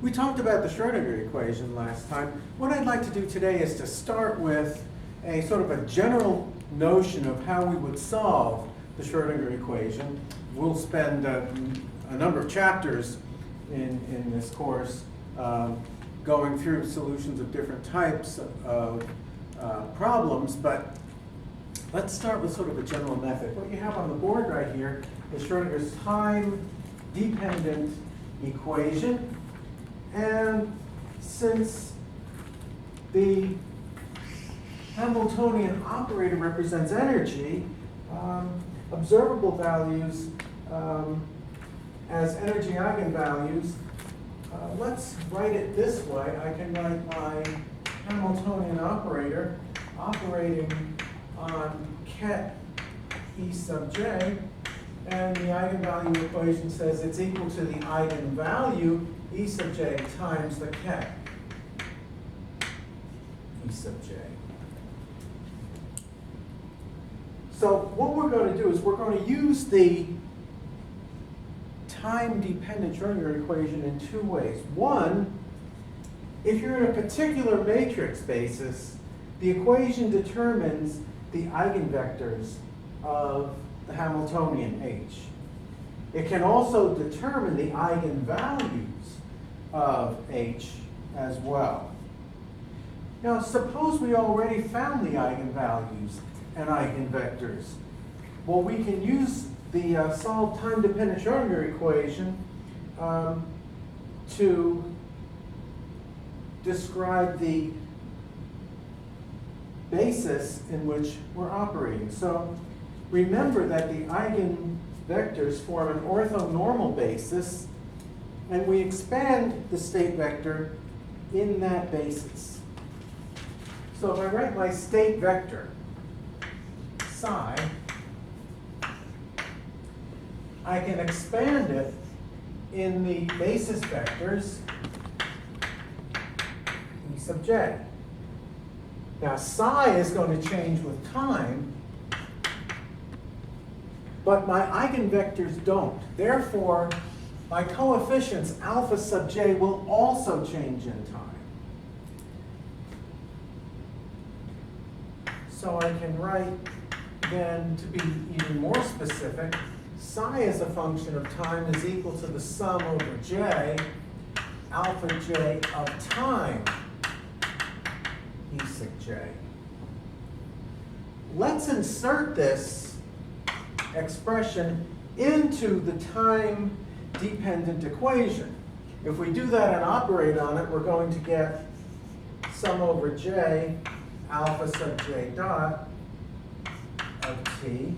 We talked about the Schrodinger equation last time. What I'd like to do today is to start with a sort of a general notion of how we would solve the Schrodinger equation. We'll spend a number of chapters in this course going through solutions of different types of problems, but let's start with sort of a general method. What you have on the board right here is Schrodinger's time-dependent equation. And since the Hamiltonian operator represents energy, observable values as energy eigenvalues, let's write it this way. I can write my Hamiltonian operator operating on ket E sub j, and the eigenvalue equation says it's equal to the eigenvalue E sub j times the ket E sub j. So what we're going to do is we're going to use the time-dependent Schrodinger equation in two ways. One, if you're in a particular matrix basis, the equation determines the eigenvectors of the Hamiltonian H. It can also determine the eigenvalues of H as well. Now, suppose we already found the eigenvalues and eigenvectors. Well, we can use the solved time-dependent Schrodinger equation to describe the basis in which we're operating. So remember that the eigenvectors form an orthonormal basis, and we expand the state vector in that basis. So if I write my state vector, psi, I can expand it in the basis vectors E sub j. Now psi is going to change with time, but my eigenvectors don't. Therefore, my coefficients alpha sub j will also change in time. So I can write then, to be even more specific, psi as a function of time is equal to the sum over j, alpha j of time, E sub j. Let's insert this expression into the time-dependent equation. If we do that and operate on it, we're going to get sum over j, alpha sub j dot of t,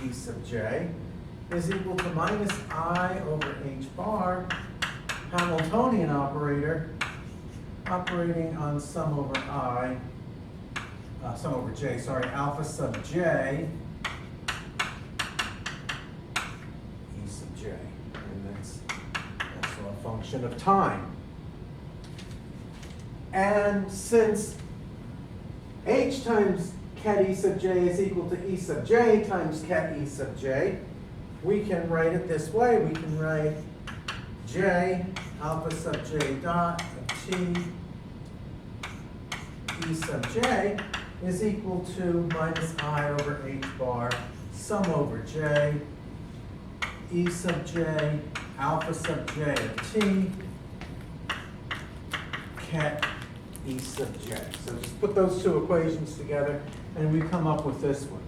E sub j, is equal to minus I over h bar, Hamiltonian operator, operating on sum over j, alpha sub j, E sub j. And that's also a function of time. And since h times ket E sub j is equal to E sub j times ket E sub j, we can write it this way. We can write j alpha sub j dot of t E sub j is equal to minus I over h bar sum over j E sub j alpha sub j of t ket E sub j. So just put those two equations together and we come up with this one.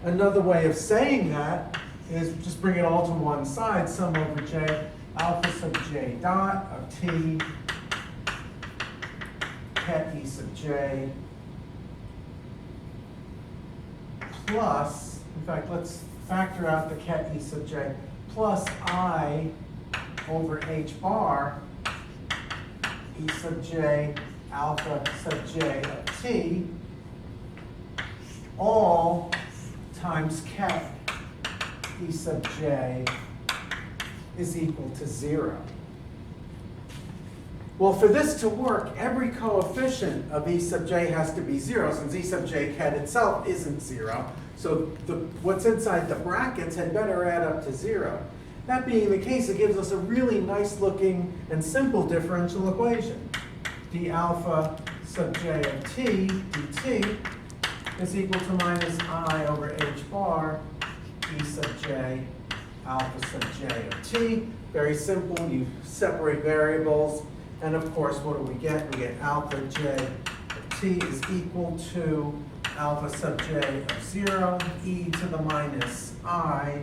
Another way of saying that is just bring it all to one side, sum over j alpha sub j dot of t ket E sub j plus, in fact, let's factor out the ket E sub j, plus I over h bar E sub j alpha sub j of t, all times ket E sub j is equal to 0. Well, for this to work, every coefficient of E sub j has to be 0, since E sub j ket itself isn't 0. So what's inside the brackets had better add up to 0. That being the case, it gives us a really nice looking and simple differential equation. d alpha sub j of t dt is equal to minus I over h bar e sub j alpha sub j of t. Very simple. You separate variables. And of course, what do we get? We get alpha j of t is equal to alpha sub j of 0 e to the minus I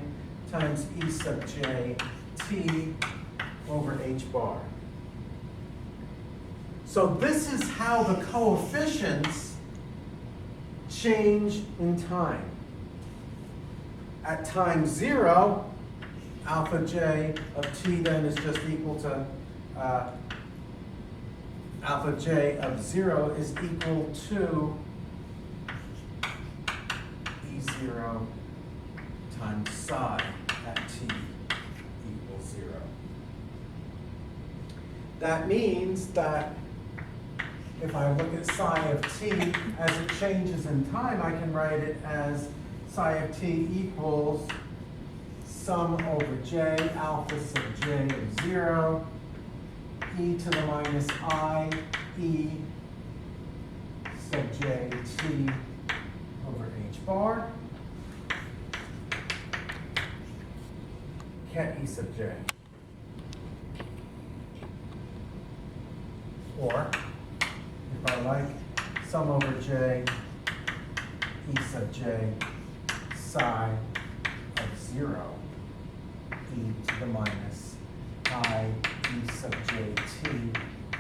times e sub j t over h bar. So this is how the coefficients change in time. At time 0, alpha j of t then is just equal to alpha j of 0 is equal to E0 times psi at t equals 0. That means that if I look at psi of t as it changes in time, I can write it as psi of t equals sum over j alpha sub j of 0 e to the minus I e sub j t over h bar ket e sub j. Or, if I like, sum over j e sub j psi of 0 e to the minus I e sub j t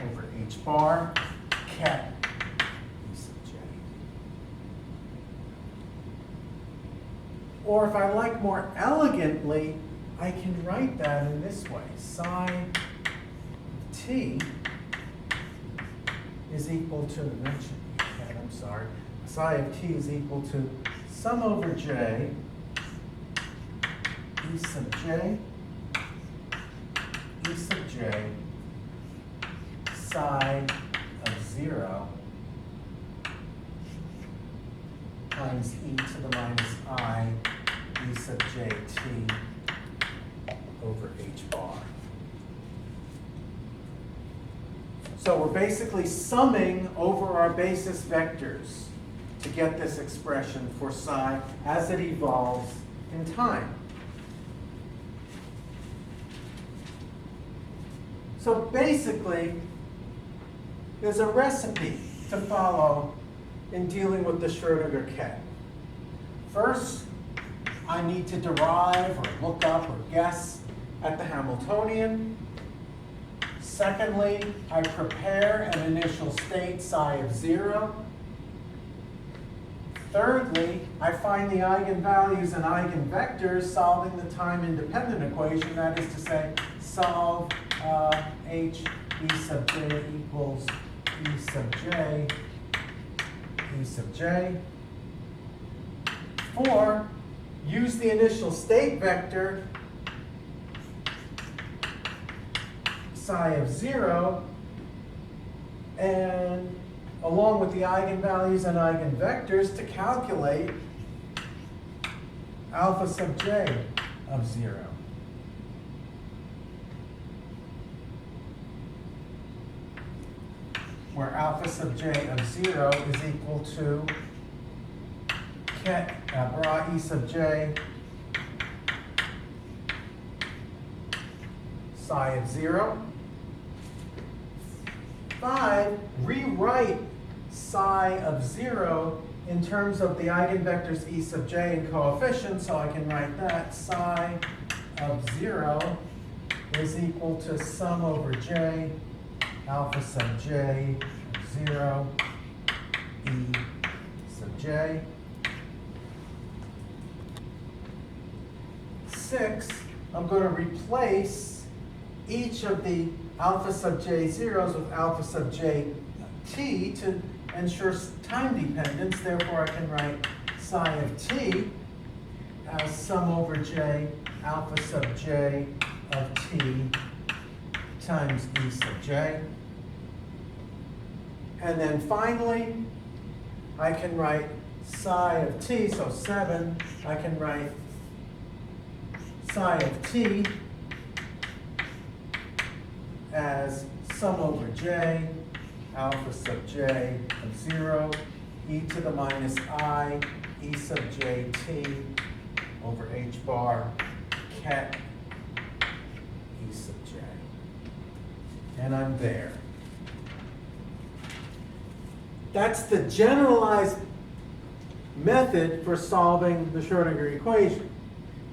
over h bar ket e sub j. Or if I like more elegantly, I can write that in this way. Psi t is equal to, I'm sorry, psi of t is equal to sum over j e sub j e sub j psi of 0 times e to the minus I e sub j t over h bar. So we're basically summing over our basis vectors to get this expression for psi as it evolves in time. So basically, there's a recipe to follow in dealing with the Schrodinger ket. First, I need to derive or look up or guess at the Hamiltonian. Secondly, I prepare an initial state psi of 0. Thirdly, I find the eigenvalues and eigenvectors solving the time-independent equation, that is to say, solve h e sub j equals e sub j e sub j. 4, use the initial state vector psi of 0, and along with the eigenvalues and eigenvectors to calculate alpha sub j of 0. Where alpha sub j of 0 is equal to ket bra e sub j psi of 0. 5, rewrite psi of 0 in terms of the eigenvectors e sub j and coefficients, so I can write that psi of 0 is equal to sum over j alpha sub j of 0 e sub j. 6, I'm going to replace each of the alpha sub j zeros with alpha sub j t to ensure time dependence. Therefore, I can write psi of t as sum over j alpha sub j of t times e sub j. And then finally, I can write psi of t, so 7, I can write psi of t as sum over j, alpha sub j of 0, e to the minus I, e sub j t over h bar ket e sub j. And I'm there. That's the generalized method for solving the Schrodinger equation.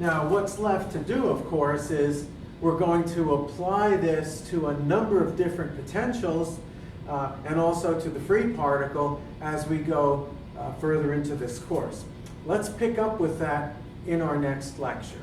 Now, what's left to do, of course, is we're going to apply this to a number of different potentials and also to the free particle as we go further into this course. Let's pick up with that in our next lecture.